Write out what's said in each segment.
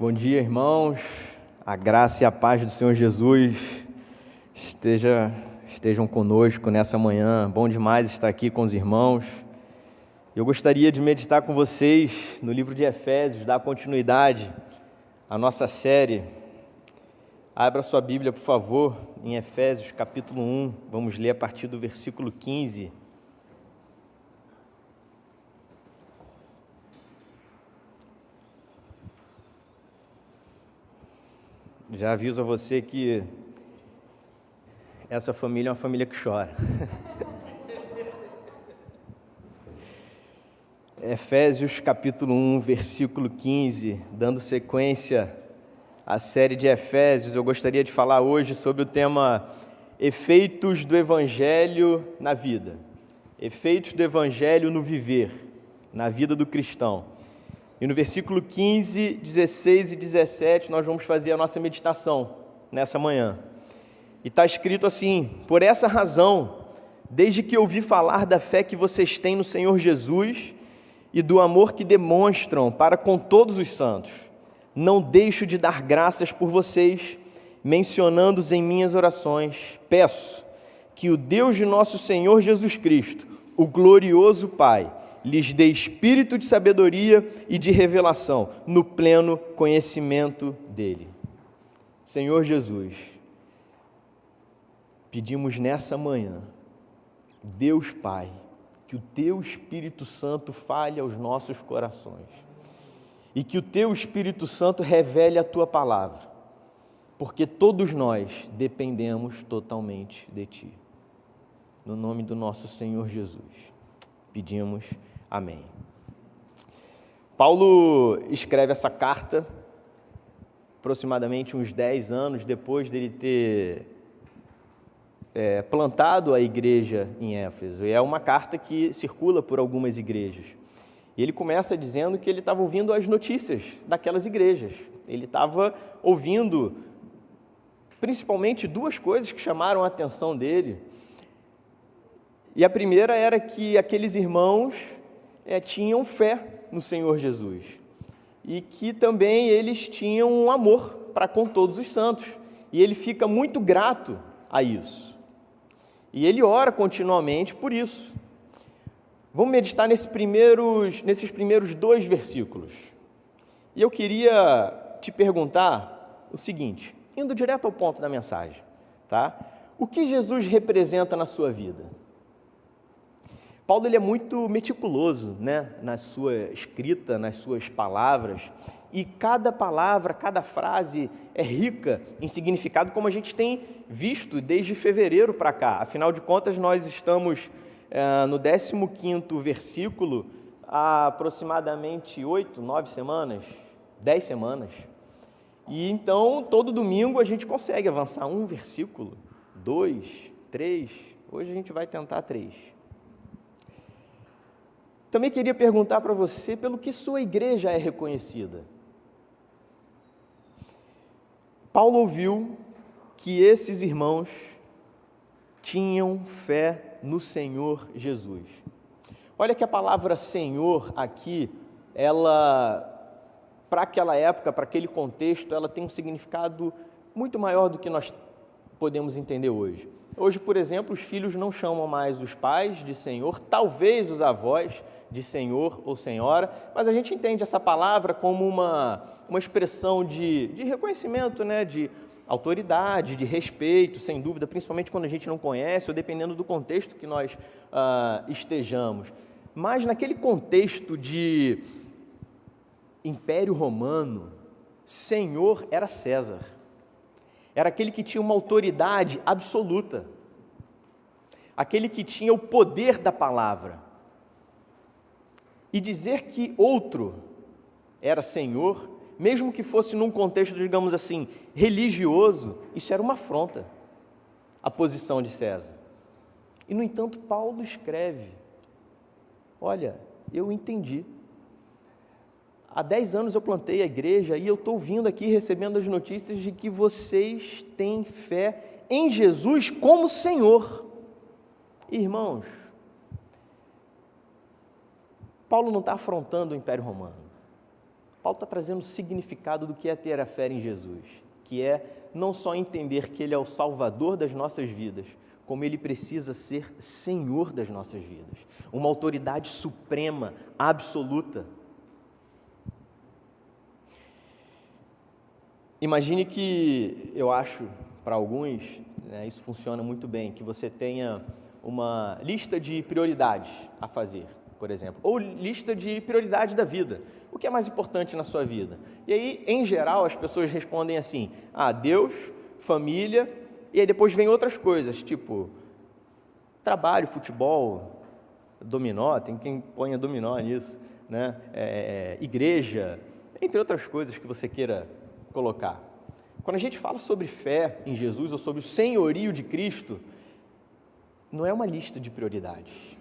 Bom dia, irmãos. A graça e a paz do Senhor Jesus estejam conosco nessa manhã. Bom demais estar aqui com os irmãos. Eu gostaria de meditar com vocês no livro de Efésios, dar continuidade à nossa série. Abra sua Bíblia, por favor, em Efésios, capítulo 1. Vamos ler a partir do versículo 15. Já aviso a você que essa família é uma família que chora. Efésios capítulo 1, versículo 15, dando sequência à série de Efésios, eu gostaria de falar hoje sobre o tema Efeitos do Evangelho na vida. Efeitos do Evangelho no viver, na vida do cristão. E no versículo 15, 16 e 17, nós vamos fazer a nossa meditação nessa manhã. E está escrito assim: por essa razão, desde que ouvi falar da fé que vocês têm no Senhor Jesus e do amor que demonstram para com todos os santos, não deixo de dar graças por vocês, mencionando-os em minhas orações. Peço que o Deus de nosso Senhor Jesus Cristo, o glorioso Pai, lhes dê espírito de sabedoria e de revelação, no pleno conhecimento dele. Senhor Jesus, pedimos nessa manhã, Deus Pai, que o Teu Espírito Santo fale aos nossos corações e que o Teu Espírito Santo revele a Tua palavra, porque todos nós dependemos totalmente de Ti. No nome do nosso Senhor Jesus, pedimos amém. Paulo escreve essa carta aproximadamente uns 10 anos depois dele ter plantado a igreja em Éfeso. E é uma carta que circula por algumas igrejas. E ele começa dizendo que ele estava ouvindo as notícias daquelas igrejas. Ele estava ouvindo principalmente duas coisas que chamaram a atenção dele. E a primeira era que aqueles irmãos tinham fé no Senhor Jesus e que também eles tinham um amor para com todos os santos, e ele fica muito grato a isso, e ele ora continuamente por isso. Vamos meditar nesses primeiros 2 versículos, e eu queria te perguntar o seguinte, indo direto ao ponto da mensagem, tá? O que Jesus representa na sua vida? Paulo ele é muito meticuloso, né, na sua escrita, nas suas palavras, e cada palavra, cada frase é rica em significado, como a gente tem visto desde fevereiro para cá. Afinal de contas, nós estamos no 15º versículo há aproximadamente 8, 9 semanas, 10 semanas. E então, todo domingo a gente consegue avançar um versículo, 2, 3, hoje a gente vai tentar 3. Também queria perguntar para você pelo que sua igreja é reconhecida. Paulo ouviu que esses irmãos tinham fé no Senhor Jesus. Olha que a palavra Senhor aqui, ela, para aquela época, para aquele contexto, ela tem um significado muito maior do que nós podemos entender hoje. Hoje, por exemplo, os filhos não chamam mais os pais de Senhor, talvez os avós de Senhor ou Senhora, mas a gente entende essa palavra como uma expressão de reconhecimento, né, de autoridade, de respeito, sem dúvida, principalmente quando a gente não conhece ou dependendo do contexto que nós estejamos. Mas naquele contexto de Império Romano, Senhor era César. Era aquele que tinha uma autoridade absoluta, aquele que tinha o poder da palavra. E dizer que outro era Senhor, mesmo que fosse num contexto, digamos assim, religioso, isso era uma afronta à posição de César. E, no entanto, Paulo escreve, olha, eu entendi. Há 10 anos eu plantei a igreja e eu estou vindo aqui recebendo as notícias de que vocês têm fé em Jesus como Senhor. Irmãos, Paulo não está afrontando o Império Romano. Paulo está trazendo o significado do que é ter a fé em Jesus, que é não só entender que Ele é o Salvador das nossas vidas, como Ele precisa ser Senhor das nossas vidas, uma autoridade suprema, absoluta. Imagine que, eu acho, para alguns, isso funciona muito bem, que você tenha uma lista de prioridades a fazer, por exemplo, ou lista de prioridades da vida. O que é mais importante na sua vida? E aí, em geral, as pessoas respondem assim, Deus, família, e aí depois vem outras coisas, tipo trabalho, futebol, dominó, tem quem ponha dominó nisso, né? Igreja, entre outras coisas que você queira colocar. Quando a gente fala sobre fé em Jesus ou sobre o senhorio de Cristo, não é uma lista de prioridades.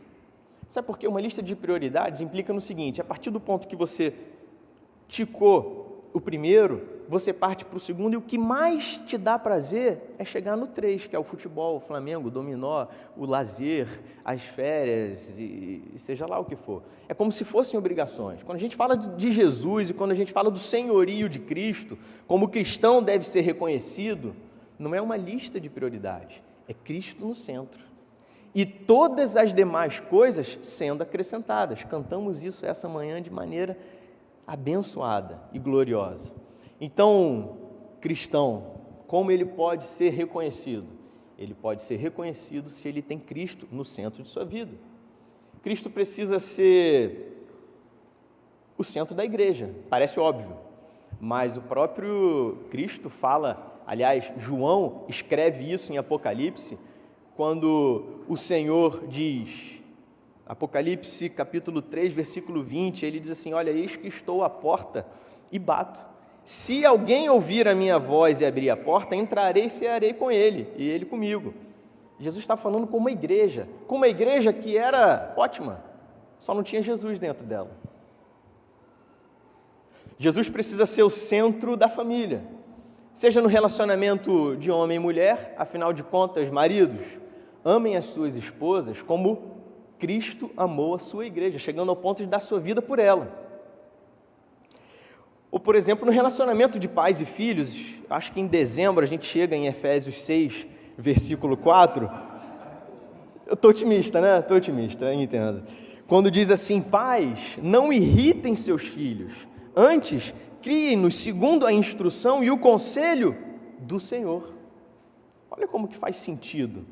Sabe por quê? Uma lista de prioridades implica no seguinte, a partir do ponto que você ticou o primeiro, você parte para o segundo, e o que mais te dá prazer é chegar no 3, que é o futebol, o Flamengo, o dominó, o lazer, as férias, e seja lá o que for. É como se fossem obrigações. Quando a gente fala de Jesus e quando a gente fala do senhorio de Cristo, como o cristão deve ser reconhecido, não é uma lista de prioridades, é Cristo no centro. E todas as demais coisas sendo acrescentadas. Cantamos isso essa manhã de maneira abençoada e gloriosa. Então, cristão, como ele pode ser reconhecido? Ele pode ser reconhecido se ele tem Cristo no centro de sua vida. Cristo precisa ser o centro da igreja, parece óbvio, mas o próprio Cristo fala, aliás, João escreve isso em Apocalipse, quando o Senhor diz, Apocalipse capítulo 3, versículo 20, ele diz assim, olha, eis que estou à porta e bato. Se alguém ouvir a minha voz e abrir a porta, entrarei e cearei com ele, e ele comigo. Jesus está falando com uma igreja que era ótima, só não tinha Jesus dentro dela. Jesus precisa ser o centro da família, seja no relacionamento de homem e mulher, afinal de contas, maridos, amem as suas esposas como Cristo amou a sua igreja, chegando ao ponto de dar sua vida por ela. Ou, por exemplo, no relacionamento de pais e filhos, acho que em dezembro a gente chega em Efésios 6, versículo 4. Eu estou otimista, né? Estou otimista, entendo. Quando diz assim, pais, não irritem seus filhos, antes criem-nos segundo a instrução e o conselho do Senhor. Olha como que faz sentido.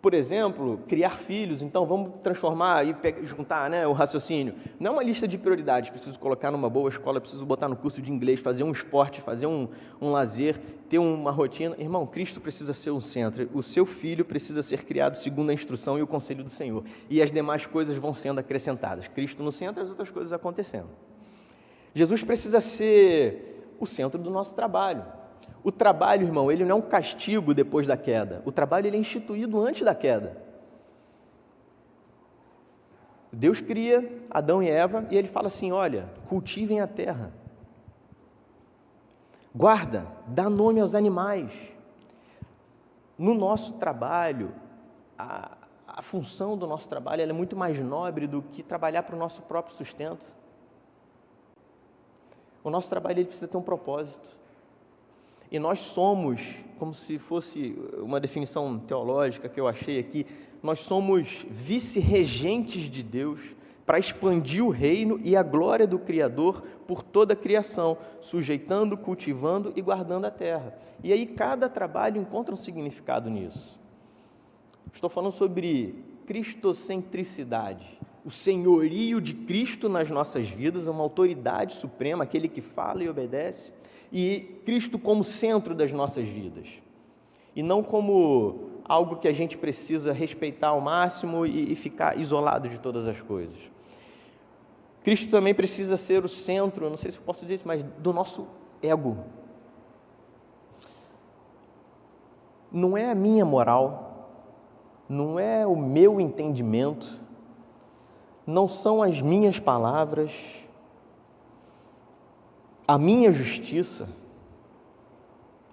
Por exemplo, criar filhos, então vamos transformar e juntar, o raciocínio. Não é uma lista de prioridades, preciso colocar numa boa escola, preciso botar no curso de inglês, fazer um esporte, fazer um lazer, ter uma rotina. Irmão, Cristo precisa ser o centro, o seu filho precisa ser criado segundo a instrução e o conselho do Senhor. E as demais coisas vão sendo acrescentadas. Cristo no centro e as outras coisas acontecendo. Jesus precisa ser o centro do nosso trabalho. O trabalho, irmão, ele não é um castigo depois da queda. O trabalho ele é instituído antes da queda. Deus cria Adão e Eva e ele fala assim, olha, cultivem a terra. Guarda, dá nome aos animais. No nosso trabalho, a função do nosso trabalho ela é muito mais nobre do que trabalhar para o nosso próprio sustento. O nosso trabalho ele precisa ter um propósito. E nós somos, como se fosse uma definição teológica que eu achei aqui, nós somos vice-regentes de Deus para expandir o reino e a glória do Criador por toda a criação, sujeitando, cultivando e guardando a terra. E aí cada trabalho encontra um significado nisso. Estou falando sobre cristocentricidade, o senhorio de Cristo nas nossas vidas, uma autoridade suprema, aquele que fala e obedece, e Cristo como centro das nossas vidas, e não como algo que a gente precisa respeitar ao máximo e ficar isolado de todas as coisas. Cristo também precisa ser o centro, não sei se eu posso dizer isso, mas do nosso ego. Não é a minha moral, não é o meu entendimento, não são as minhas palavras, a minha justiça.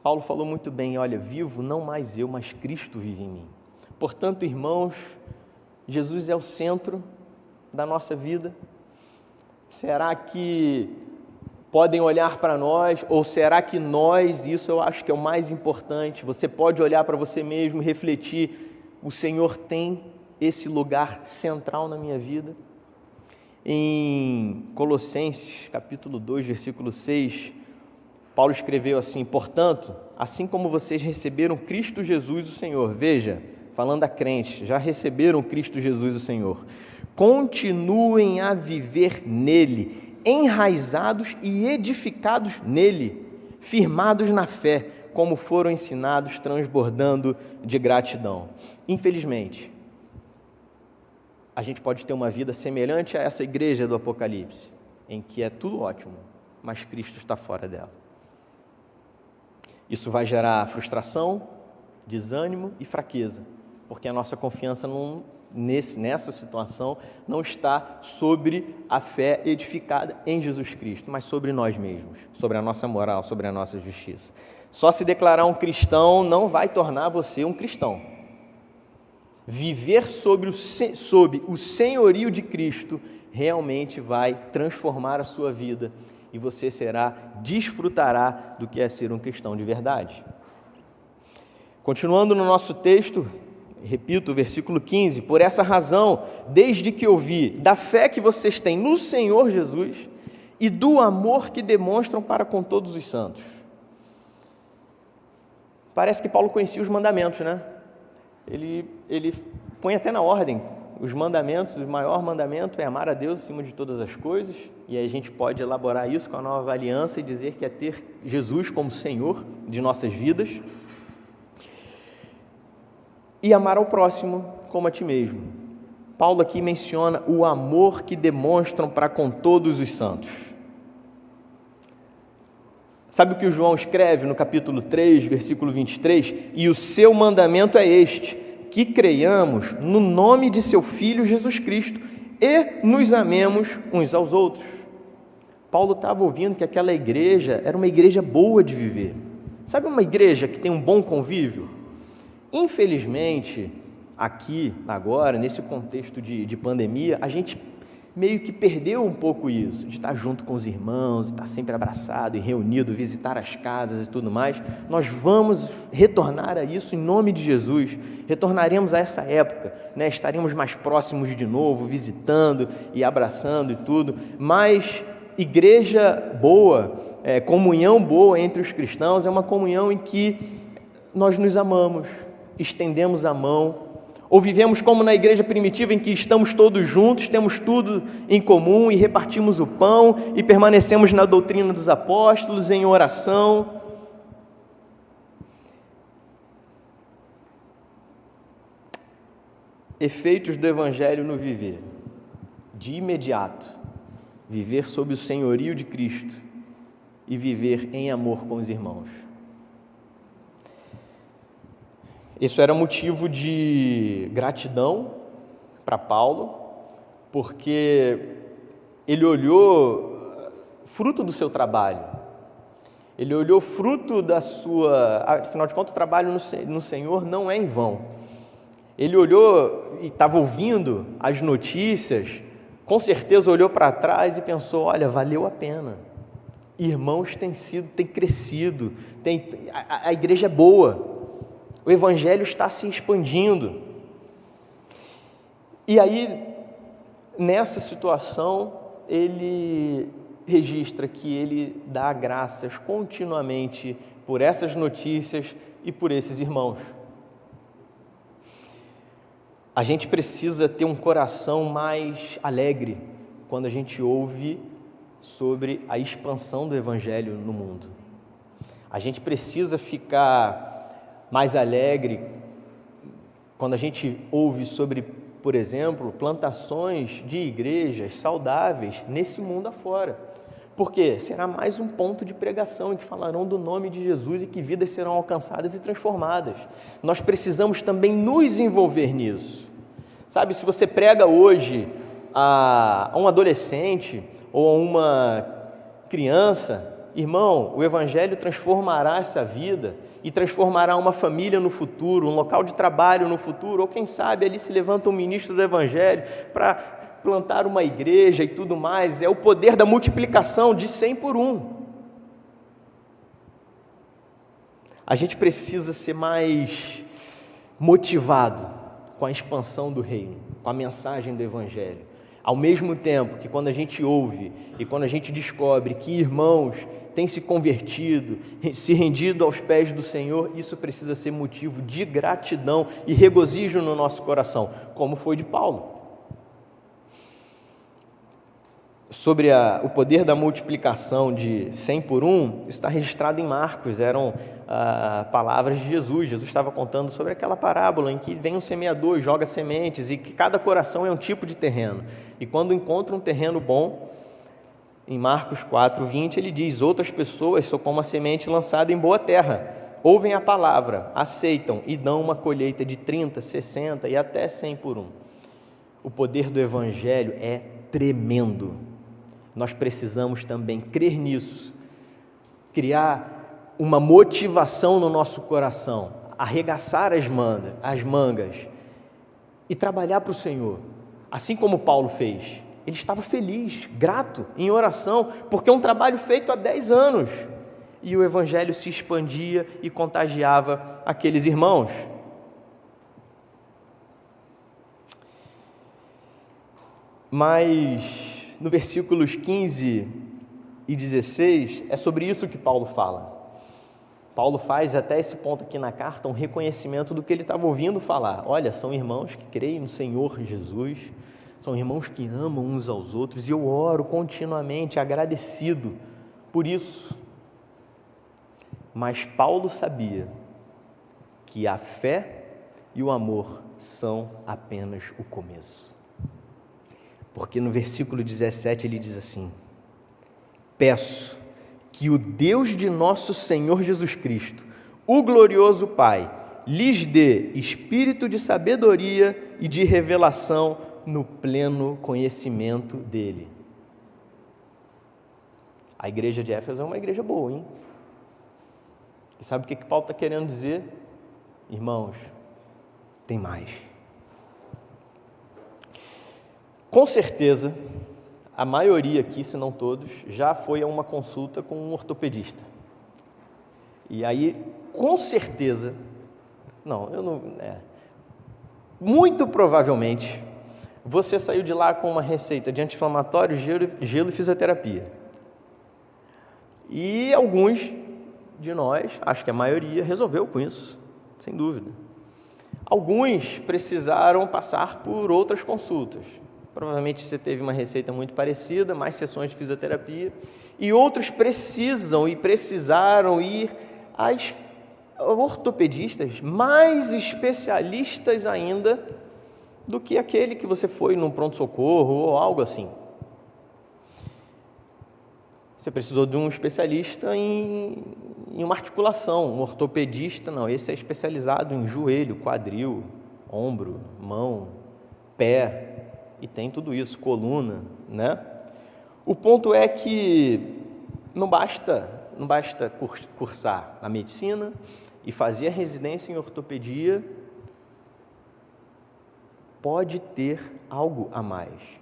Paulo falou muito bem, olha, vivo não mais eu, mas Cristo vive em mim. Portanto, irmãos, Jesus é o centro da nossa vida. Será que podem olhar para nós, ou será que nós, isso eu acho que é o mais importante, você pode olhar para você mesmo e refletir, o Senhor tem esse lugar central na minha vida? Em Colossenses, capítulo 2, versículo 6, Paulo escreveu assim: portanto, assim como vocês receberam Cristo Jesus o Senhor, veja, falando a crente, já receberam Cristo Jesus o Senhor, continuem a viver nele, enraizados e edificados nele, firmados na fé, como foram ensinados, transbordando de gratidão. Infelizmente, a gente pode ter uma vida semelhante a essa igreja do Apocalipse, em que é tudo ótimo, mas Cristo está fora dela. Isso vai gerar frustração, desânimo e fraqueza, porque a nossa confiança nessa situação não está sobre a fé edificada em Jesus Cristo, mas sobre nós mesmos, sobre a nossa moral, sobre a nossa justiça. Só se declarar um cristão não vai tornar você um cristão. Viver sob o senhorio de Cristo realmente vai transformar a sua vida e você desfrutará do que é ser um cristão de verdade. Continuando no nosso texto, repito, versículo 15, por essa razão, desde que ouvi da fé que vocês têm no Senhor Jesus e do amor que demonstram para com todos os santos. Parece que Paulo conhecia os mandamentos, né? Ele põe até na ordem os mandamentos. O maior mandamento é amar a Deus acima de todas as coisas, e aí a gente pode elaborar isso com a nova aliança e dizer que é ter Jesus como Senhor de nossas vidas, e amar ao próximo como a ti mesmo. Paulo aqui menciona o amor que demonstram para com todos os santos. Sabe o que o João escreve no capítulo 3, versículo 23? E o seu mandamento é este, que creiamos no nome de seu Filho Jesus Cristo e nos amemos uns aos outros. Paulo estava ouvindo que aquela igreja era uma igreja boa de viver. Sabe uma igreja que tem um bom convívio? Infelizmente, aqui, agora, nesse contexto de pandemia, a gente meio que perdeu um pouco isso, de estar junto com os irmãos, de estar sempre abraçado e reunido, visitar as casas e tudo mais. Nós vamos retornar a isso em nome de Jesus, retornaremos a essa época, né? Estaremos mais próximos de novo, visitando e abraçando e tudo, mas igreja boa, comunhão boa entre os cristãos é uma comunhão em que nós nos amamos, estendemos a mão, ou vivemos como na igreja primitiva, em que estamos todos juntos, temos tudo em comum e repartimos o pão e permanecemos na doutrina dos apóstolos, em oração. Efeitos do Evangelho no viver. De imediato, viver sob o senhorio de Cristo e viver em amor com os irmãos. Isso era motivo de gratidão para Paulo, porque ele olhou fruto do seu trabalho, ele olhou fruto da sua... Afinal de contas, o trabalho no Senhor não é em vão. Ele olhou e estava ouvindo as notícias, com certeza olhou para trás e pensou, olha, valeu a pena. Irmãos têm crescido, a igreja é boa. O Evangelho está se expandindo. E aí, nessa situação, ele registra que ele dá graças continuamente por essas notícias e por esses irmãos. A gente precisa ter um coração mais alegre quando a gente ouve sobre a expansão do Evangelho no mundo. A gente precisa ficar mais alegre quando a gente ouve sobre, por exemplo, plantações de igrejas saudáveis nesse mundo afora. Porque será mais um ponto de pregação em que falarão do nome de Jesus e que vidas serão alcançadas e transformadas. Nós precisamos também nos envolver nisso. Sabe, se você prega hoje a um adolescente ou a uma criança, irmão, o Evangelho transformará essa vida e transformará uma família no futuro, um local de trabalho no futuro, ou quem sabe ali se levanta um ministro do Evangelho para plantar uma igreja e tudo mais, é o poder da multiplicação de 100 por 1. A gente precisa ser mais motivado com a expansão do reino, com a mensagem do evangelho. Ao mesmo tempo que quando a gente ouve e quando a gente descobre que irmãos têm se convertido, se rendido aos pés do Senhor, isso precisa ser motivo de gratidão e regozijo no nosso coração, como foi de Paulo. Sobre o poder da multiplicação de 100 por 1, isso está registrado em Marcos, eram palavras de Jesus. Jesus estava contando sobre aquela parábola em que vem um semeador, joga sementes, e que cada coração é um tipo de terreno, e quando encontra um terreno bom, em Marcos 4:20 ele diz: outras pessoas são como a semente lançada em boa terra, ouvem a palavra, aceitam e dão uma colheita de 30, 60 e até 100 por 1. O poder do evangelho é tremendo. Nós precisamos também crer nisso, criar uma motivação no nosso coração, arregaçar as mangas e trabalhar para o Senhor, assim como Paulo fez. Ele estava feliz, grato, em oração, porque é um trabalho feito há 10 anos, e o evangelho se expandia e contagiava aqueles irmãos. Mas no versículos 15 e 16, é sobre isso que Paulo fala. Paulo faz até esse ponto aqui na carta um reconhecimento do que ele estava ouvindo falar. Olha, são irmãos que creem no Senhor Jesus, são irmãos que amam uns aos outros, e eu oro continuamente agradecido por isso. Mas Paulo sabia que a fé e o amor são apenas o começo. Porque no versículo 17 ele diz assim: peço que o Deus de nosso Senhor Jesus Cristo, o glorioso Pai, lhes dê espírito de sabedoria e de revelação no pleno conhecimento dele. A igreja de Éfeso é uma igreja boa, hein? E sabe o que Paulo está querendo dizer? Irmãos, tem mais. Com certeza, a maioria aqui, se não todos, já foi a uma consulta com um ortopedista. E aí, com certeza, muito provavelmente, você saiu de lá com uma receita de anti-inflamatório, gelo e fisioterapia. E alguns de nós, acho que a maioria, resolveu com isso, sem dúvida. Alguns precisaram passar por outras consultas. Provavelmente você teve uma receita muito parecida, mais sessões de fisioterapia, e outros precisaram ir a ortopedistas mais especialistas ainda do que aquele que você foi num pronto-socorro ou algo assim. Você precisou de um especialista em uma articulação, um ortopedista, não, esse é especializado em joelho, quadril, ombro, mão, pé, e tem tudo isso, coluna, né? O ponto é que não basta cursar a medicina e fazer a residência em ortopedia, pode ter algo a mais.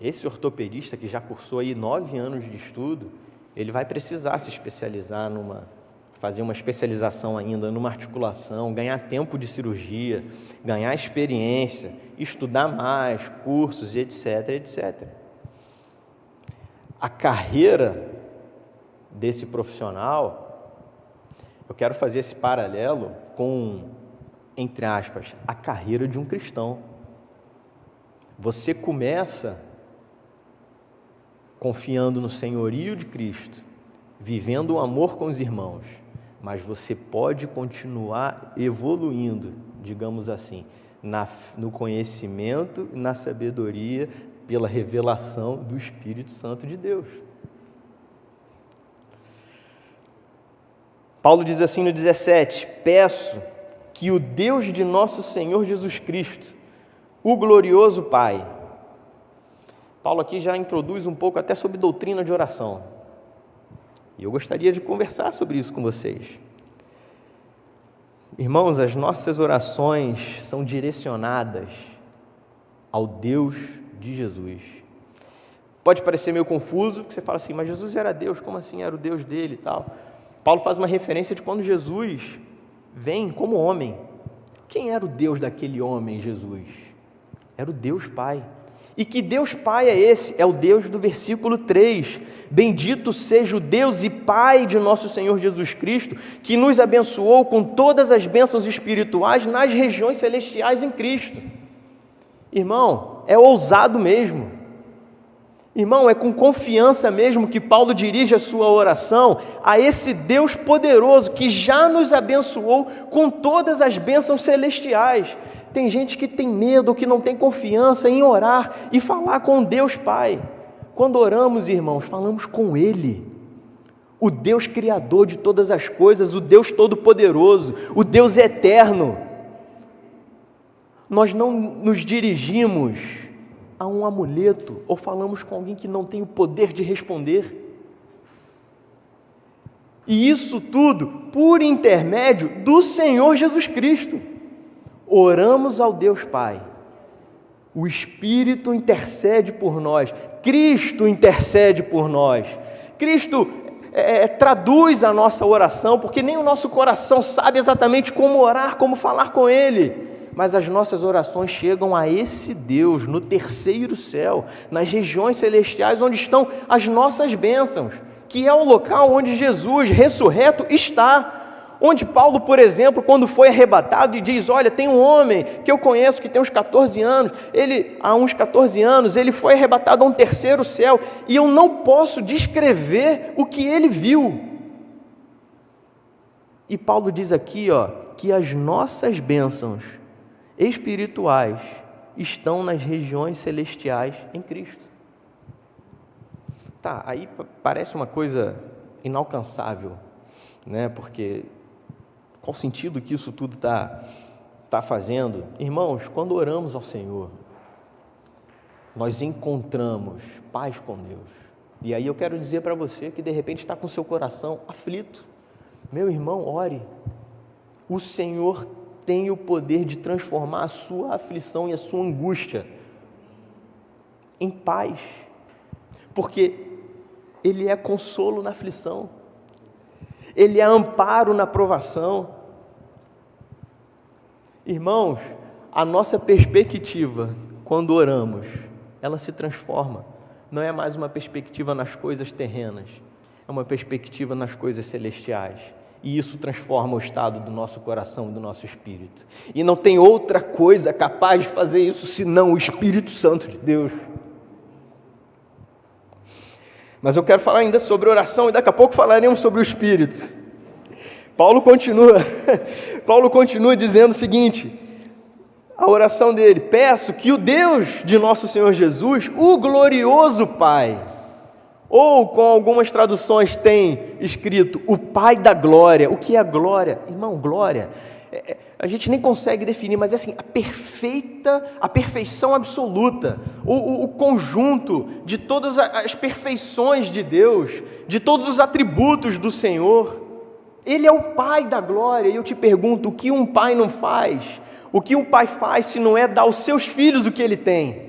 Esse ortopedista que já cursou aí 9 anos de estudo, ele vai precisar se especializar fazer uma especialização ainda numa articulação, ganhar tempo de cirurgia, ganhar experiência, estudar mais, cursos, etc, etc. A carreira desse profissional, eu quero fazer esse paralelo com, entre aspas, a carreira de um cristão. Você começa confiando no senhorio de Cristo, vivendo o amor com os irmãos, mas você pode continuar evoluindo, digamos assim, no conhecimento e na sabedoria pela revelação do Espírito Santo de Deus. Paulo diz assim no 17: peço que o Deus de nosso Senhor Jesus Cristo, o glorioso Pai. Paulo aqui já introduz um pouco até sobre doutrina de oração. E eu gostaria de conversar sobre isso com vocês. Irmãos, as nossas orações são direcionadas ao Deus de Jesus. Pode parecer meio confuso, porque você fala assim, mas Jesus era Deus, como assim era o Deus dele e tal? Paulo faz uma referência de quando Jesus vem como homem. Quem era o Deus daquele homem, Jesus? Era o Deus Pai. E que Deus Pai é esse? É o Deus do versículo 3. Bendito seja o Deus e Pai de nosso Senhor Jesus Cristo, que nos abençoou com todas as bênçãos espirituais nas regiões celestiais em Cristo. Irmão, é ousado mesmo. Irmão, é com confiança mesmo que Paulo dirige a sua oração a esse Deus poderoso que já nos abençoou com todas as bênçãos celestiais. Tem gente que tem medo, que não tem confiança em orar e falar com Deus Pai. Quando oramos, irmãos, falamos com Ele, o Deus Criador de todas as coisas, o Deus Todo-Poderoso, o Deus Eterno. Nós não nos dirigimos a um amuleto ou falamos com alguém que não tem o poder de responder. E isso tudo por intermédio do Senhor Jesus Cristo. Oramos ao Deus Pai, o Espírito intercede por nós, Cristo intercede por nós, Cristo traduz a nossa oração, porque nem o nosso coração sabe exatamente como orar, como falar com Ele, mas as nossas orações chegam a esse Deus no terceiro céu, nas regiões celestiais onde estão as nossas bênçãos, que é o local onde Jesus ressurreto está. Onde Paulo, por exemplo, quando foi arrebatado e diz, olha, tem um homem que eu conheço que tem uns 14 anos, há uns 14 anos, ele foi arrebatado a um terceiro céu, e eu não posso descrever o que ele viu. E Paulo diz aqui, que as nossas bênçãos espirituais estão nas regiões celestiais em Cristo. Tá, aí parece uma coisa inalcançável, né? Porque qual o sentido que isso tudo está fazendo? Irmãos, quando oramos ao Senhor, nós encontramos paz com Deus. E aí eu quero dizer para você que de repente está com seu coração aflito. Meu irmão, ore. O Senhor tem o poder de transformar a sua aflição e a sua angústia em paz. Porque Ele é consolo na aflição. Ele é amparo na provação. Irmãos, a nossa perspectiva, quando oramos, ela se transforma. Não é mais uma perspectiva nas coisas terrenas, é uma perspectiva nas coisas celestiais. E isso transforma o estado do nosso coração e do nosso espírito. E não tem outra coisa capaz de fazer isso senão o Espírito Santo de Deus. Mas eu quero falar ainda sobre oração e daqui a pouco falaremos sobre o Espírito. Paulo continua dizendo o seguinte, a oração dele, peço que o Deus de nosso Senhor Jesus, o glorioso Pai, ou com algumas traduções tem escrito, o Pai da glória. O que é glória? Irmão, glória, a gente nem consegue definir, mas é assim, a perfeição absoluta, o conjunto de todas as perfeições de Deus, de todos os atributos do Senhor. Ele é o Pai da glória, e eu te pergunto, o que um pai não faz? O que um pai faz se não é dar aos seus filhos o que ele tem?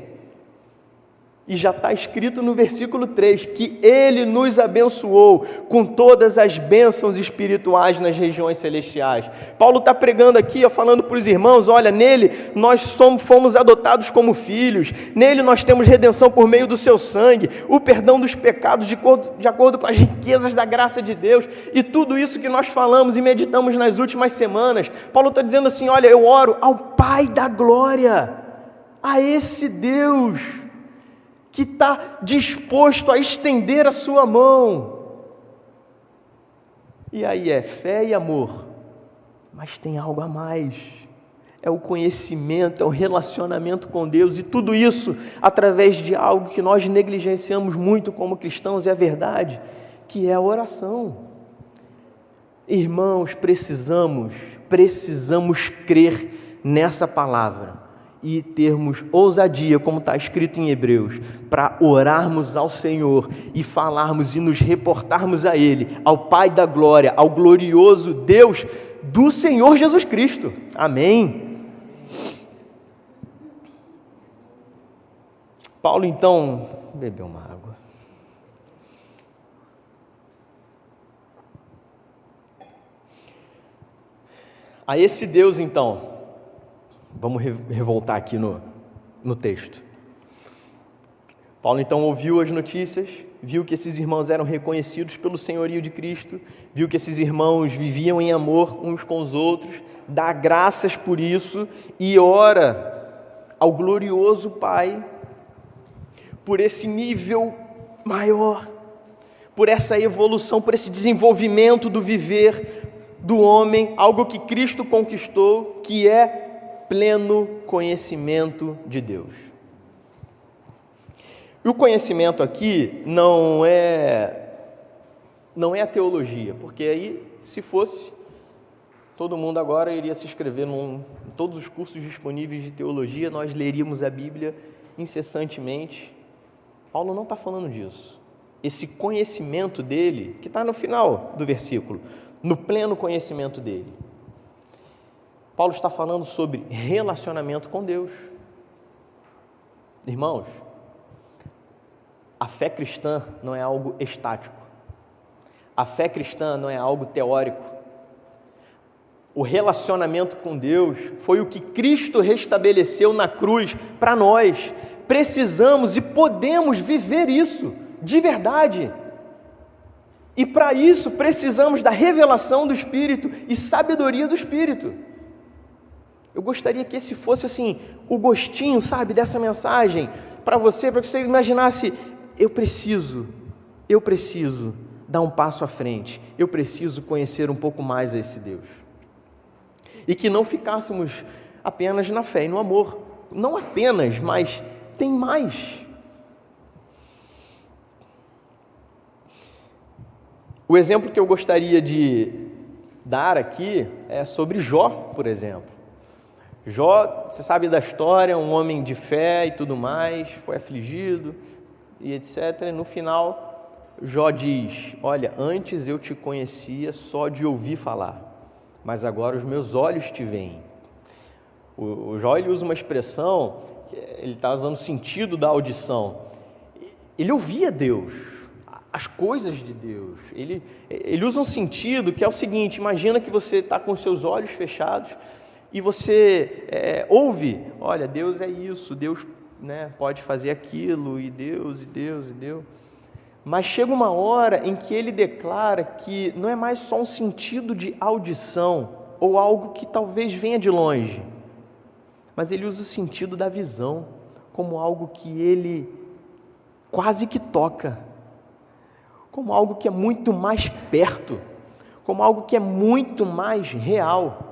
E já está escrito no versículo 3, que Ele nos abençoou com todas as bênçãos espirituais nas regiões celestiais. Paulo está pregando aqui, falando para os irmãos, olha, nele nós fomos adotados como filhos, nele nós temos redenção por meio do seu sangue, o perdão dos pecados de acordo com as riquezas da graça de Deus, e tudo isso que nós falamos e meditamos nas últimas semanas. Paulo está dizendo assim, olha, eu oro ao Pai da glória, a esse Deus que está disposto a estender a sua mão. E aí é fé e amor, mas tem algo a mais, é o conhecimento, é o relacionamento com Deus, e tudo isso através de algo que nós negligenciamos muito como cristãos, é a verdade, que é a oração. Irmãos, precisamos crer nessa palavra, e termos ousadia, como está escrito em Hebreus, para orarmos ao Senhor e falarmos e nos reportarmos a Ele, ao Pai da glória, ao glorioso Deus do Senhor Jesus Cristo. Amém. Paulo então bebeu uma água. A esse Deus então, vamos revoltar aqui no texto. Paulo então ouviu as notícias, viu que esses irmãos eram reconhecidos pelo senhorio de Cristo, viu que esses irmãos viviam em amor uns com os outros, dá graças por isso e ora ao glorioso Pai por esse nível maior, por essa evolução, por esse desenvolvimento do viver do homem, algo que Cristo conquistou, que é pleno conhecimento de Deus. E o conhecimento aqui não é a teologia, porque aí, se fosse, todo mundo agora iria se inscrever em todos os cursos disponíveis de teologia, nós leríamos a Bíblia incessantemente. Paulo não está falando disso. Esse conhecimento dele, que está no final do versículo, no pleno conhecimento dele. Paulo está falando sobre relacionamento com Deus. Irmãos, a fé cristã não é algo estático. A fé cristã não é algo teórico. O relacionamento com Deus foi o que Cristo restabeleceu na cruz para nós. Precisamos e podemos viver isso de verdade. E para isso precisamos da revelação do Espírito e sabedoria do Espírito. Eu gostaria que esse fosse assim, o gostinho, sabe, dessa mensagem para que você imaginasse, eu preciso dar um passo à frente, eu preciso conhecer um pouco mais a esse Deus. E que não ficássemos apenas na fé e no amor, não apenas, mas tem mais. O exemplo que eu gostaria de dar aqui é sobre Jó, por exemplo. Jó, você sabe da história, um homem de fé e tudo mais, foi afligido e etc. E no final, Jó diz, olha, antes eu te conhecia só de ouvir falar, mas agora os meus olhos te veem. O Jó, ele usa uma expressão, ele está usando o sentido da audição. Ele ouvia Deus, as coisas de Deus. Ele usa um sentido que é o seguinte, imagina que você está com os seus olhos fechados e você ouve, olha, Deus é isso, Deus, né, pode fazer aquilo, e Deus. Mas chega uma hora em que ele declara que não é mais só um sentido de audição, ou algo que talvez venha de longe, mas ele usa o sentido da visão, como algo que ele quase que toca, como algo que é muito mais perto, como algo que é muito mais real.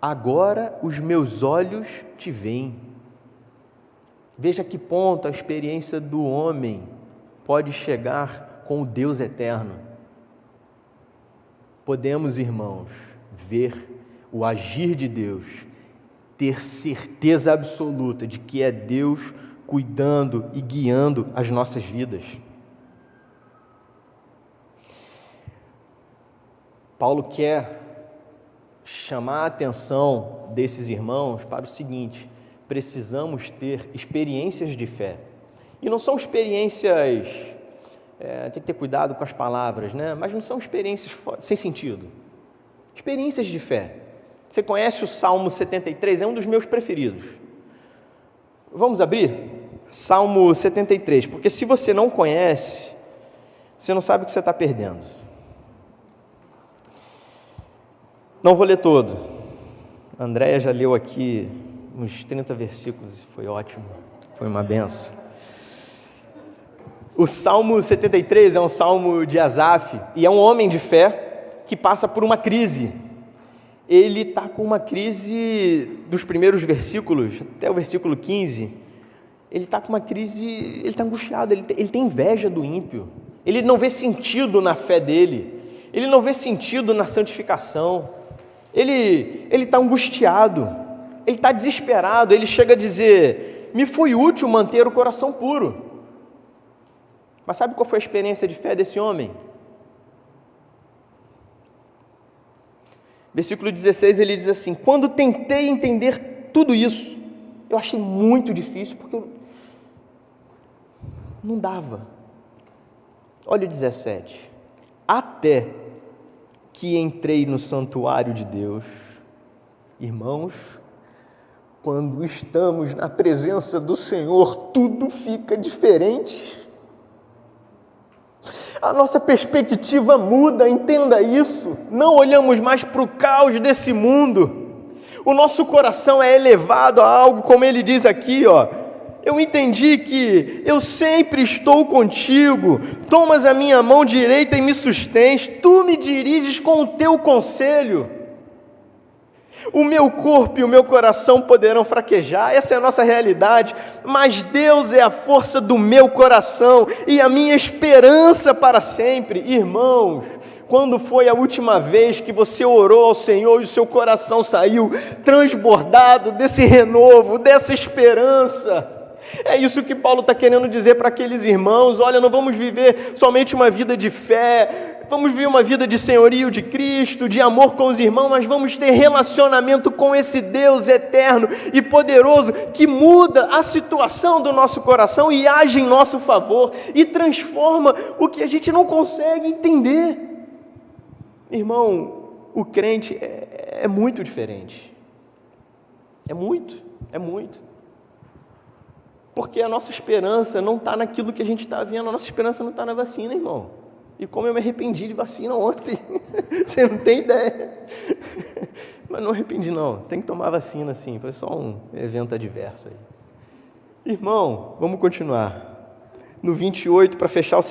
Agora os meus olhos te veem. Veja que ponto a experiência do homem pode chegar com o Deus eterno. Podemos, irmãos, ver o agir de Deus, ter certeza absoluta de que é Deus cuidando e guiando as nossas vidas. Paulo quer chamar a atenção desses irmãos para o seguinte: precisamos ter experiências de fé. E não são experiências, tem que ter cuidado com as palavras, né? Mas não são experiências sem sentido. Experiências de fé. Você conhece o Salmo 73? É um dos meus preferidos. Vamos abrir? Salmo 73, porque se você não conhece, você não sabe o que você está perdendo. Não vou ler todo. A Andréia já leu aqui uns 30 versículos, foi ótimo, foi uma benção. O Salmo 73 é um salmo de Asaf, e é um homem de fé que passa por uma crise. Ele está com uma crise dos primeiros versículos, até o versículo 15, ele está com uma crise, ele está angustiado, ele tem inveja do ímpio, ele não vê sentido na fé dele, ele não vê sentido na santificação, ele está angustiado, ele está desesperado, ele chega a dizer, me foi útil manter o coração puro. Mas sabe qual foi a experiência de fé desse homem? Versículo 16, ele diz assim, quando tentei entender tudo isso, eu achei muito difícil, porque Não dava. Olha o 17. Até que entrei no santuário de Deus. Irmãos, quando estamos na presença do Senhor, tudo fica diferente. A nossa perspectiva muda, entenda isso. Não olhamos mais para o caos desse mundo. O nosso coração é elevado a algo, como ele diz aqui, ó. Eu entendi que eu sempre estou contigo, tomas a minha mão direita e me sustens, tu me diriges com o teu conselho. O meu corpo e o meu coração poderão fraquejar, essa é a nossa realidade, mas Deus é a força do meu coração e a minha esperança para sempre. Irmãos, quando foi a última vez que você orou ao Senhor e o seu coração saiu transbordado desse renovo, dessa esperança? É isso que Paulo está querendo dizer para aqueles irmãos. Olha, não vamos viver somente uma vida de fé, vamos viver uma vida de senhorio de Cristo, de amor com os irmãos, mas vamos ter relacionamento com esse Deus eterno e poderoso que muda a situação do nosso coração e age em nosso favor e transforma o que a gente não consegue entender. Irmão, o crente é muito diferente. É muito. Porque a nossa esperança não está naquilo que a gente está vendo, a nossa esperança não está na vacina, irmão. E como eu me arrependi de vacina ontem, você não tem ideia. Mas não arrependi não, tem que tomar vacina sim, foi só um evento adverso aí. Irmão, vamos continuar. No 28, para fechar o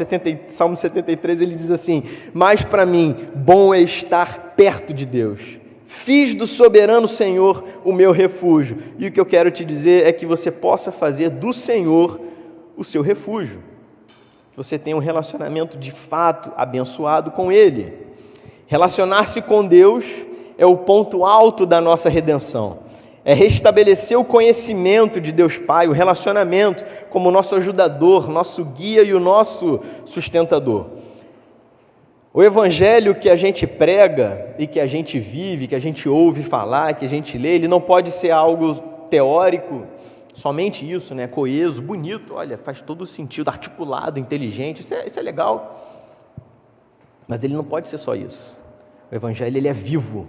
Salmo 73, ele diz assim: mas para mim, bom é estar perto de Deus. Fiz do soberano Senhor o meu refúgio. E o que eu quero te dizer é que você possa fazer do Senhor o seu refúgio. Que você tenha um relacionamento de fato abençoado com Ele. Relacionar-se com Deus é o ponto alto da nossa redenção. É restabelecer o conhecimento de Deus Pai, o relacionamento como nosso ajudador, nosso guia e o nosso sustentador. O evangelho que a gente prega e que a gente vive, que a gente ouve falar, que a gente lê, ele não pode ser algo teórico, somente isso, né? Coeso, bonito, olha, faz todo o sentido, articulado, inteligente, isso é legal. Mas ele não pode ser só isso. O evangelho, ele é vivo.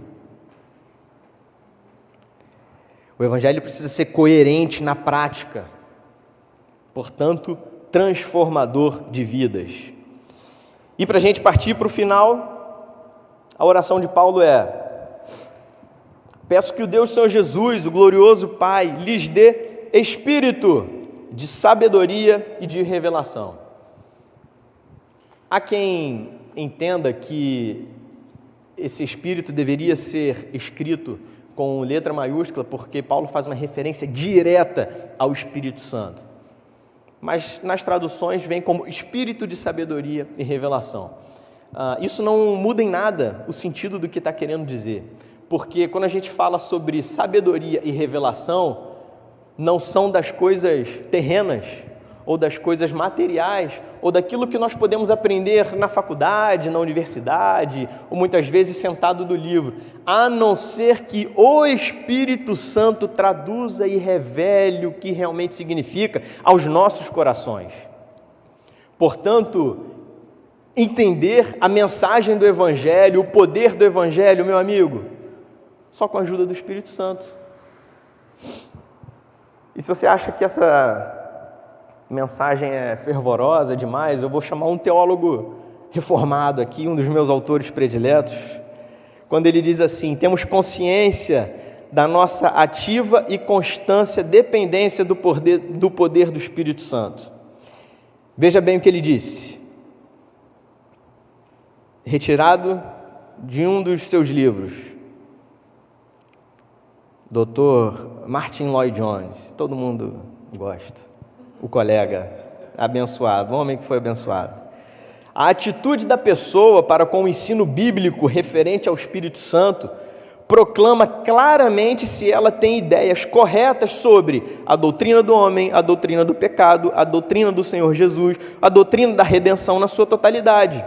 O evangelho precisa ser coerente na prática, portanto, transformador de vidas. E para a gente partir para o final, a oração de Paulo é: peço que o Deus Senhor Jesus, o glorioso Pai, lhes dê espírito de sabedoria e de revelação. Há quem entenda que esse espírito deveria ser escrito com letra maiúscula, porque Paulo faz uma referência direta ao Espírito Santo. Mas nas traduções vem como espírito de sabedoria e revelação. Isso não muda em nada o sentido do que está querendo dizer, porque quando a gente fala sobre sabedoria e revelação, não são das coisas terrenas, ou das coisas materiais, ou daquilo que nós podemos aprender na faculdade, na universidade, ou muitas vezes sentado do livro, a não ser que o Espírito Santo traduza e revele o que realmente significa aos nossos corações. Portanto, entender a mensagem do Evangelho, o poder do Evangelho, meu amigo, só com a ajuda do Espírito Santo. E se você acha que essa mensagem é fervorosa demais, eu vou chamar um teólogo reformado aqui, um dos meus autores prediletos, quando ele diz assim: temos consciência da nossa ativa e constância dependência do poder do Espírito Santo. Veja bem o que ele disse, retirado de um dos seus livros, Dr. Martin Lloyd Jones, todo mundo gosta, o colega abençoado, o homem que foi abençoado. A atitude da pessoa para com o ensino bíblico referente ao Espírito Santo proclama claramente se ela tem ideias corretas sobre a doutrina do homem, a doutrina do pecado, a doutrina do Senhor Jesus, a doutrina da redenção na sua totalidade.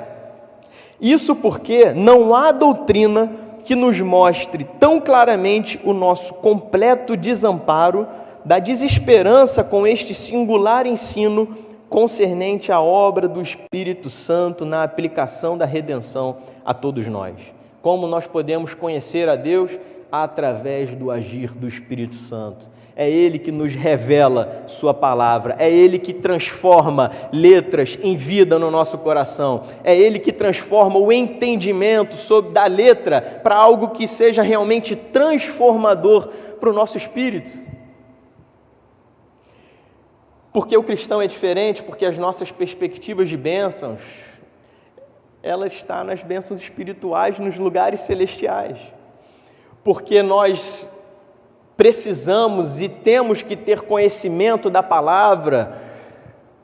Isso porque não há doutrina que nos mostre tão claramente o nosso completo desamparo, da desesperança com este singular ensino, concernente à obra do Espírito Santo na aplicação da redenção a todos nós. Como nós podemos conhecer a Deus? Através do agir do Espírito Santo. É Ele que nos revela sua palavra, é Ele que transforma letras em vida no nosso coração, é Ele que transforma o entendimento da letra para algo que seja realmente transformador para o nosso espírito. Porque o cristão é diferente, porque as nossas perspectivas de bênçãos, ela está nas bênçãos espirituais, nos lugares celestiais. Porque nós precisamos e temos que ter conhecimento da palavra,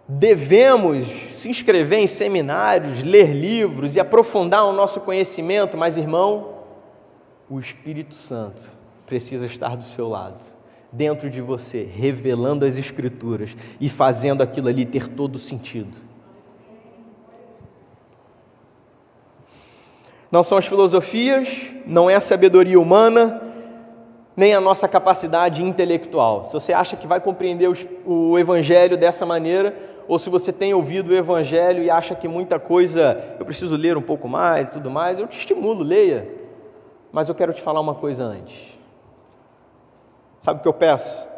devemos se inscrever em seminários, ler livros e aprofundar o nosso conhecimento, mas, irmão, o Espírito Santo precisa estar do seu lado, dentro de você, revelando as Escrituras e fazendo aquilo ali ter todo sentido. Não são as filosofias, não é a sabedoria humana, nem a nossa capacidade intelectual. Se você acha que vai compreender o Evangelho dessa maneira, ou se você tem ouvido o Evangelho e acha que muita coisa, eu preciso ler um pouco mais e tudo mais, eu te estimulo, leia. Mas eu quero te falar uma coisa antes. Sabe o que eu peço?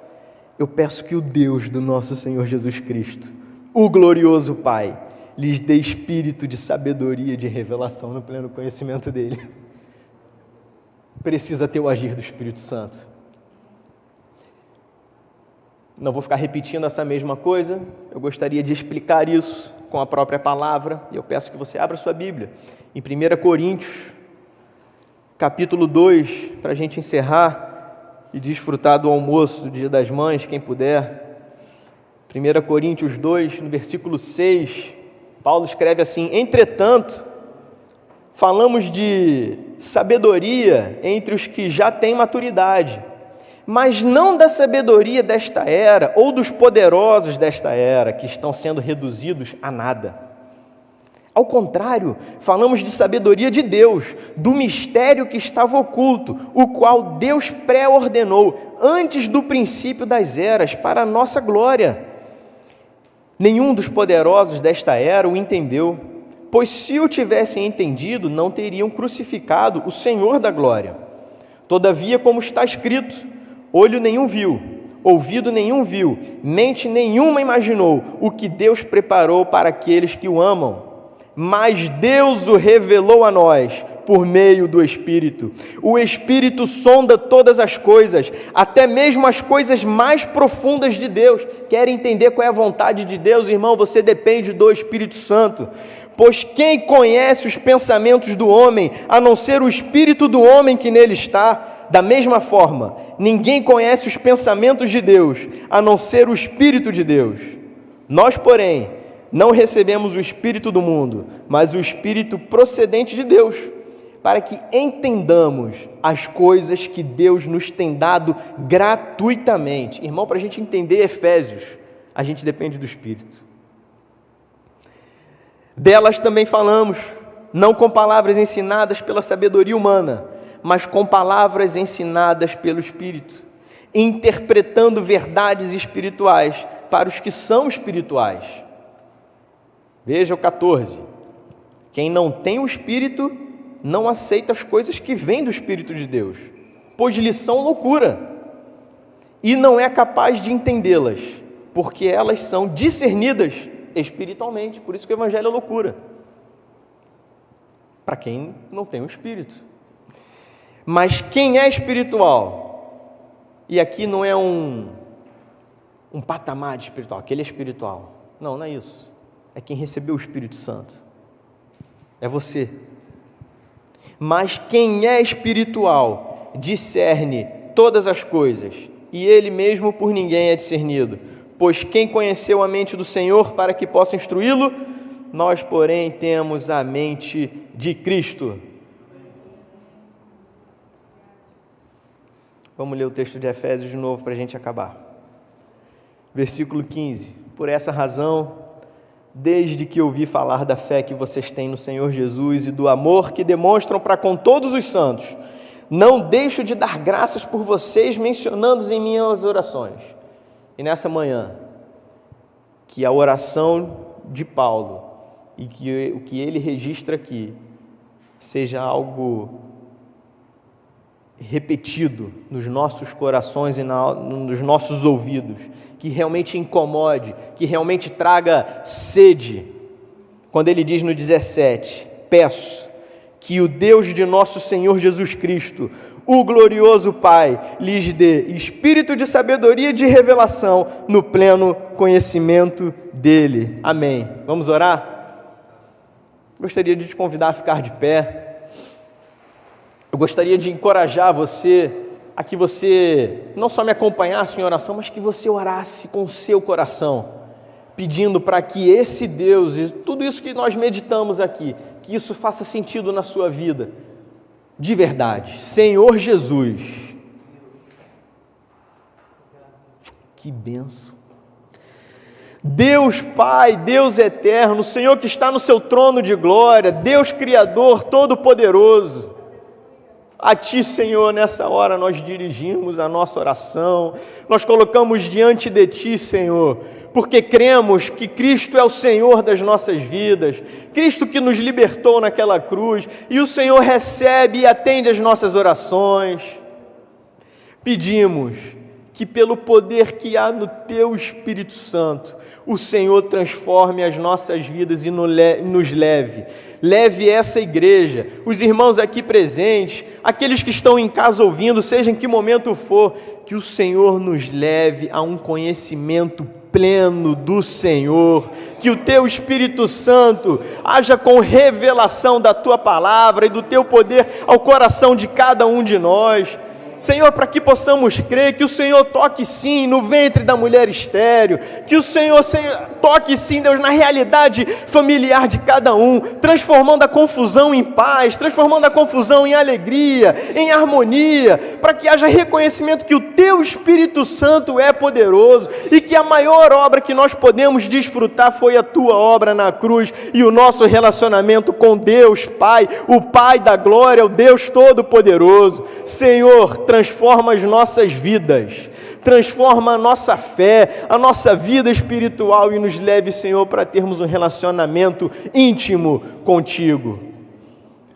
Eu peço que o Deus do nosso Senhor Jesus Cristo, o glorioso Pai, lhes dê espírito de sabedoria e de revelação no pleno conhecimento dEle. Precisa ter o agir do Espírito Santo. Não vou ficar repetindo essa mesma coisa, eu gostaria de explicar isso com a própria palavra, e eu peço que você abra sua Bíblia, em 1 Coríntios, capítulo 2, para a gente encerrar e desfrutar do almoço do Dia das Mães, quem puder. 1 Coríntios 2, no versículo 6, Paulo escreve assim: entretanto, falamos de sabedoria entre os que já têm maturidade, mas não da sabedoria desta era, ou dos poderosos desta era, que estão sendo reduzidos a nada. Ao contrário, falamos de sabedoria de Deus, do mistério que estava oculto, o qual Deus pré-ordenou antes do princípio das eras, para a nossa glória. Nenhum dos poderosos desta era o entendeu, pois se o tivessem entendido, não teriam crucificado o Senhor da glória. Todavia, como está escrito, olho nenhum viu, ouvido nenhum viu, mente nenhuma imaginou o que Deus preparou para aqueles que o amam. Mas Deus o revelou a nós por meio do Espírito. O Espírito sonda todas as coisas, até mesmo as coisas mais profundas de Deus. Quer entender qual é a vontade de Deus, irmão? Você depende do Espírito Santo. Pois quem conhece os pensamentos do homem, a não ser o espírito do homem que nele está? Da mesma forma, ninguém conhece os pensamentos de Deus, a não ser o Espírito de Deus. Nós, porém, não recebemos o Espírito do mundo, mas o Espírito procedente de Deus, para que entendamos as coisas que Deus nos tem dado gratuitamente. Irmão, para a gente entender Efésios, a gente depende do Espírito. Delas também falamos, não com palavras ensinadas pela sabedoria humana, mas com palavras ensinadas pelo Espírito, interpretando verdades espirituais para os que são espirituais. Veja o 14. Quem não tem o Espírito não aceita as coisas que vêm do Espírito de Deus, pois lhes são loucura, e não é capaz de entendê-las, porque elas são discernidas espiritualmente. Por isso que o Evangelho é loucura, para quem não tem o Espírito. Mas quem é espiritual, e aqui não é um patamar de espiritual, aquele é espiritual, não é isso, é quem recebeu o Espírito Santo, é você. Mas quem é espiritual discerne todas as coisas, e ele mesmo por ninguém é discernido. Pois quem conheceu a mente do Senhor para que possa instruí-lo? Nós, porém, temos a mente de Cristo. Vamos ler o texto de Efésios de novo para a gente acabar. Versículo 15. Por essa razão, desde que ouvi falar da fé que vocês têm no Senhor Jesus e do amor que demonstram para com todos os santos, não deixo de dar graças por vocês, mencionando-os em minhas orações. E nessa manhã, que a oração de Paulo e que o que ele registra aqui seja algo repetido nos nossos corações e nos nossos ouvidos, que realmente incomode, que realmente traga sede. Quando ele diz no 17: peço que o Deus de nosso Senhor Jesus Cristo, o glorioso Pai, lhes dê espírito de sabedoria e de revelação no pleno conhecimento dele. Amém. Vamos orar? Gostaria de te convidar a ficar de pé. Eu gostaria de encorajar você a que você não só me acompanhasse em oração, mas que você orasse com o seu coração, pedindo para que esse Deus e tudo isso que nós meditamos aqui, que isso faça sentido na sua vida, de verdade. Senhor Jesus, que bênção! Deus Pai, Deus eterno, Senhor que está no seu trono de glória, Deus Criador Todo-Poderoso, a Ti, Senhor, nessa hora nós dirigimos a nossa oração, nós colocamos diante de Ti, Senhor, porque cremos que Cristo é o Senhor das nossas vidas, Cristo que nos libertou naquela cruz, e o Senhor recebe e atende as nossas orações. Pedimos que pelo poder que há no Teu Espírito Santo, o Senhor transforme as nossas vidas e nos leve essa igreja, os irmãos aqui presentes, aqueles que estão em casa ouvindo, seja em que momento for, que o Senhor nos leve a um conhecimento pleno do Senhor, que o Teu Espírito Santo haja com revelação da Tua palavra e do Teu poder ao coração de cada um de nós, Senhor, para que possamos crer que o Senhor toque sim no ventre da mulher estéril, que o Senhor toque sim, Deus, na realidade familiar de cada um, transformando a confusão em paz, transformando a confusão em alegria, em harmonia, para que haja reconhecimento que o Teu Espírito Santo é poderoso e que a maior obra que nós podemos desfrutar foi a Tua obra na cruz e o nosso relacionamento com Deus Pai, o Pai da glória, o Deus Todo-Poderoso. Senhor, transforma as nossas vidas, transforma a nossa fé, a nossa vida espiritual e nos leve, Senhor, para termos um relacionamento íntimo contigo.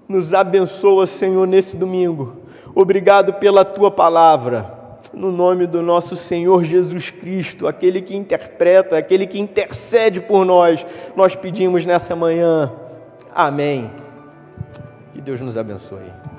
Nos abençoa, Senhor, nesse domingo. Obrigado pela Tua palavra. No nome do nosso Senhor Jesus Cristo, aquele que interpreta, aquele que intercede por nós, nós pedimos nessa manhã. Amém. Que Deus nos abençoe.